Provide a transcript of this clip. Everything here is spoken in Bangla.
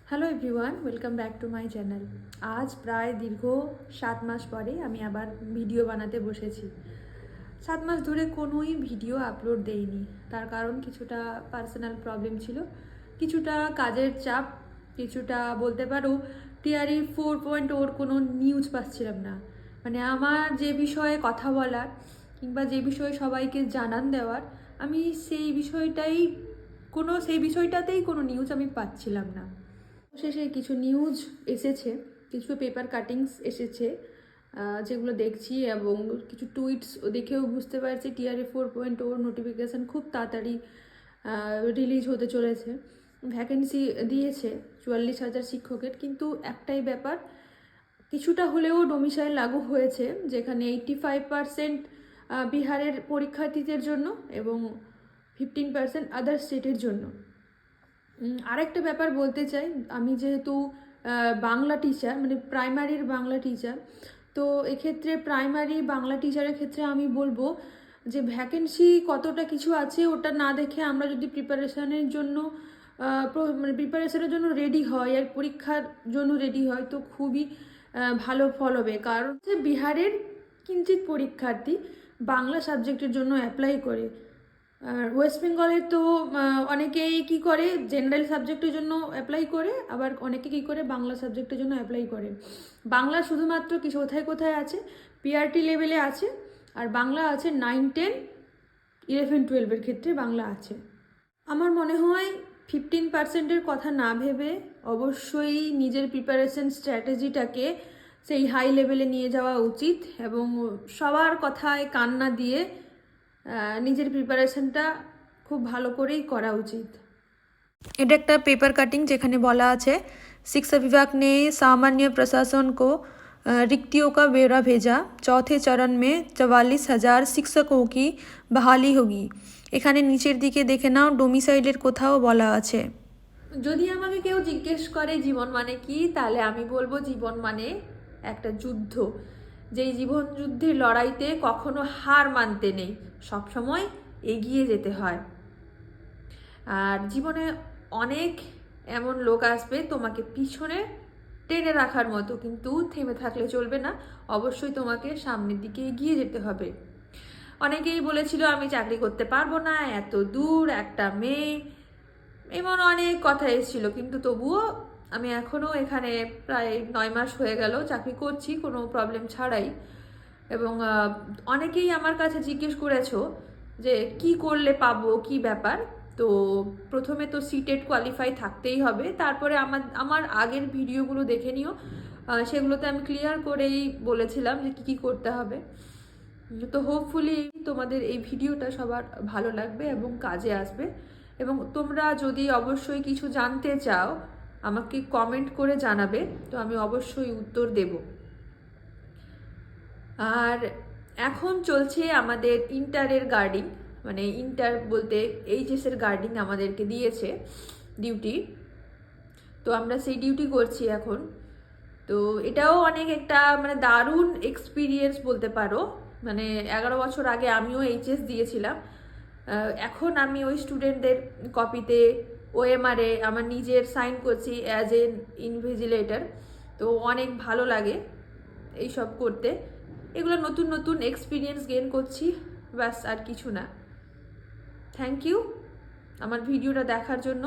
Hello everyone, welcome back to my channel. আজ প্রায় দীর্ঘ 7 মাস পরে আমি আবার ভিডিও বানাতে বসেছি। 7 মাস ধরে কোনোই ভিডিও আপলোড দেইনি। তার কারণ কিছুটা পার্সোনাল প্রবলেম ছিল, কিছুটা কাজের চাপ, কিছুটা বলতে পারো টিআরই 4.0 কোনো নিউজ পাচ্ছিলাম না। মানে আমার যে বিষয়ে কথা বলার কিংবা যে বিষয়ে সবাইকে জানান দেওয়ার, আমি সেই বিষয়টাতেই কোনো নিউজ আমি পাচ্ছিলাম না। শেষে কিছু নিউজ এসেছে, কিছু পেপার কাটিংস এসেছে, যেগুলো দেখছি এবং কিছু টুইটস দেখেও বুঝতে পারছি টিআরএ 4.0 নোটিফিকেশান খুব তাড়াতাড়ি রিলিজ হতে চলেছে। ভ্যাকেন্সি দিয়েছে 44,000 শিক্ষকের, কিন্তু একটাই ব্যাপার, কিছুটা হলেও ডোমিসাইল লাগু হয়েছে, যেখানে 85% বিহারের পরীক্ষার্থীদের জন্য এবং 15% আদার স্টেটের জন্য। আরেকটা ব্যাপার বলতে চাই, আমি যেহেতু বাংলা টিচার, মানে প্রাইমারির বাংলা টিচার, তো এক্ষেত্রে প্রাইমারি বাংলা টিচারের ক্ষেত্রে আমি বলবো যে ভ্যাকেন্সি কতটা কিছু আছে ওটা না দেখে আমরা যদি প্রিপারেশনের জন্য রেডি হয় আর পরীক্ষার জন্য রেডি হয় তো খুবই ভালো ফল হবে। কারণ হচ্ছে বিহারের কিঞ্চিত পরীক্ষার্থী বাংলা সাবজেক্টের জন্য অ্যাপ্লাই করে, আর ওয়েস্ট বেঙ্গলের তো অনেকেই কি করে জেনারেল সাবজেক্টের জন্য অ্যাপ্লাই করে, আবার অনেকে কি করে বাংলা সাবজেক্টের জন্য অ্যাপ্লাই করে। বাংলা শুধুমাত্র কিছু কোথায় কোথায় আছে, পিআরটি লেভেলে আছে, আর বাংলা আছে 9, 10, 11, 12-এর ক্ষেত্রে বাংলা আছে। আমার মনে হয় 15%-এর কথা না ভেবে অবশ্যই নিজের প্রিপারেশন স্ট্র্যাটেজিটাকে সেই হাই লেভেলে নিয়ে যাওয়া উচিত এবং সবার কথায় কান না দিয়ে নিজের প্রিপারেশনটা খুব ভালো করেই করা উচিত। এটা একটা পেপার কাটিং যেখানে বলা আছে शिक्षा विभाग ने सामान्य प्रशासन को रिक्तियों का ब्यौरा भेजा। चौथे चरण में 44,000 शिक्षकों की बहाली होगी। এখানে নিচের দিকে দেখে নাও ডোমিসাইলের কোথাও বলা আছে। যদি আমাকে কেউ জিজ্ঞেস করে জীবন মানে কি, তাহলে আমি বলবো জীবন মানে একটা যুদ্ধ, যেই জীবন যুদ্ধের লড়াইতে কখনো হার মানতে নেই, সবসময় এগিয়ে যেতে হয়। আর জীবনে অনেক এমন লোক আসবে তোমাকে পিছনে টেনে রাখার মতো, কিন্তু থেমে থাকলে চলবে না, অবশ্যই তোমাকে সামনের দিকে এগিয়ে যেতে হবে। অনেকেই বলেছিল আমি চাকরি করতে পারবো না, এত দূর, একটা মেয়ে, এমন অনেক কথা এসেছিল, কিন্তু তবুও আমি এখনও এখানে প্রায় 9 মাস হয়ে গেল চাকরি করছি কোনো প্রবলেম ছাড়াই। এবং অনেকেই আমার কাছে জিজ্ঞেস করেছো যে কি করলে পাবো, কি ব্যাপার। তো প্রথমে তো সিটেট কোয়ালিফাই থাকতেই হবে, তারপরে আমার আগের ভিডিওগুলো দেখে নিও, সেগুলোতে আমি ক্লিয়ার করেই বলেছিলাম যে কী করতে হবে। তো হোপফুলি তোমাদের এই ভিডিওটা সবার ভালো লাগবে এবং কাজে আসবে, এবং তোমরা যদি অবশ্যই কিছু জানতে চাও আমাকে কমেন্ট করে জানাবে, তো আমি অবশ্যই উত্তর দেব। আর এখন চলছে আমাদের ইন্টারের গার্ডিং, মানে ইন্টার বলতে এইচএসের গার্ডিং আমাদেরকে দিয়েছে ডিউটি, তো আমরা সেই ডিউটি করছি এখন। তো এটাও অনেক একটা মানে দারুণ এক্সপিরিয়েন্স বলতে পারো। মানে 11 বছর আগে আমিও এইচএস দিয়েছিলাম, এখন আমি ওই স্টুডেন্টদের কপিতে ওএমআরে আমার নিজের সাইন করছি অ্যাজ এন ইনভিজিলেটর। তো অনেক ভালো লাগে এইসব করতে, এগুলো নতুন নতুন এক্সপিরিয়েন্স গেইন করছি, ব্যাস আর কিছু না। থ্যাংক ইউ আমার ভিডিওটা দেখার জন্য।